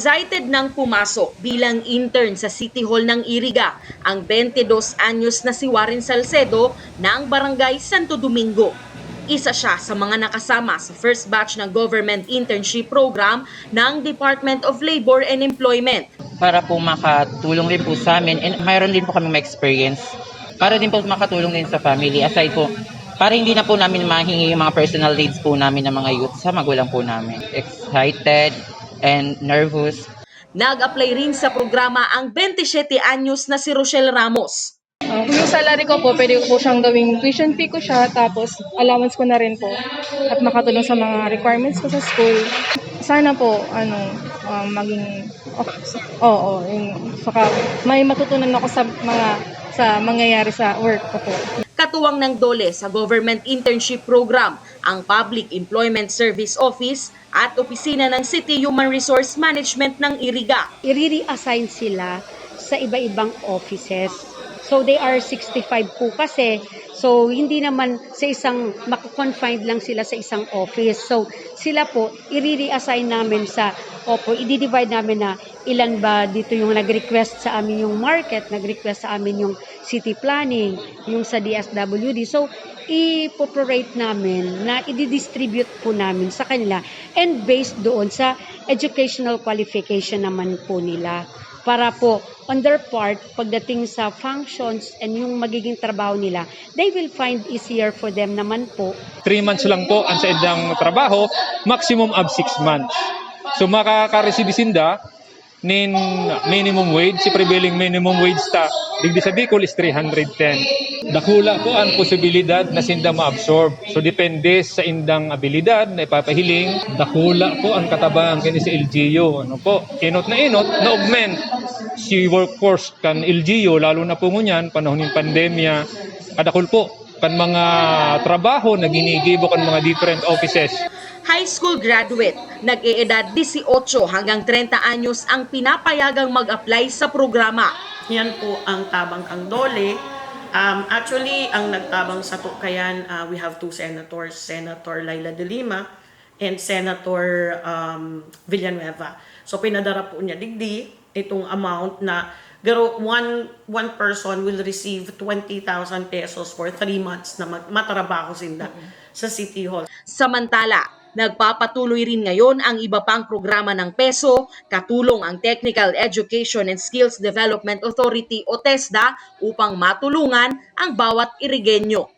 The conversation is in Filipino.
Excited nang pumasok bilang intern sa City Hall ng Iriga ang 22 anyos na si Warren Salcedo ng Barangay Santo Domingo. Isa siya sa mga nakasama sa first batch ng government internship program ng Department of Labor and Employment. Para po makatulong rin po sa amin and mayroon din po kami ma-experience. Para din po makatulong din sa family. Aside po, para hindi na po namin mahingi yung mga personal needs po namin ng mga youth sa magulang po namin. Excited and nervous. Nag-apply rin sa programa ang 27 anyos na si Rochelle Ramos. Yung salary ko po, pwede ko po siyang gawing tuition fee ko siya, tapos allowance ko na rin po at makatulong sa mga requirements ko sa school. Sana po, maging, saka may matutunan ako sa mangyayari sa work ko po. Katuwang ng DOLE sa Government Internship Program, ang Public Employment Service Office at Opisina ng City Human Resource Management ng Iriga. I-re-assign sila sa iba-ibang offices. So they are 65 po kasi, so hindi naman sa isang, makakonfined lang sila sa isang office. So sila po, i-re-assign namin i-divide namin na ilan ba dito yung nag-request sa amin yung market, nag-request sa amin yung city planning, yung sa DSWD. So i-prorate namin na i-distribute po namin sa kanila and based doon sa educational qualification naman po nila. Para po, on their part, pagdating sa functions and yung magiging trabaho nila, they will find easier for them naman po. 3 months lang po ang sa idang trabaho, maximum of 6 months. So makaka-receive sinda nin minimum wage, si prevailing minimum wage ta digdi sa Bicol is 310. Dakula po ang posibilidad na sinda ma-absorb. So depende sa indang abilidad na ipapahiling. Dakula po ang katabang kini sa LGU. Inot na augment si workforce kan LGU, lalo na po ngunyan panahon ng pandemya. Kadakul po kan mga trabaho na ginigibo kan mga different offices. High school graduate, nag-eedad 18 hanggang 30 anyos ang pinapayagang mag-apply sa programa. Yan po ang tabang ang DOLE. Actually, ang nagtabang sa Tukayan, we have 2 senators, Senator Laila de Lima and Senator Villanueva. So pinadara po niya digdi itong amount na one person will receive 20,000 pesos for 3 months na matrabaho sinda sa City Hall. Samantala, nagpapatuloy rin ngayon ang iba pang programa ng PESO, katulong ang Technical Education and Skills Development Authority o TESDA upang matulungan ang bawat Irigenyo.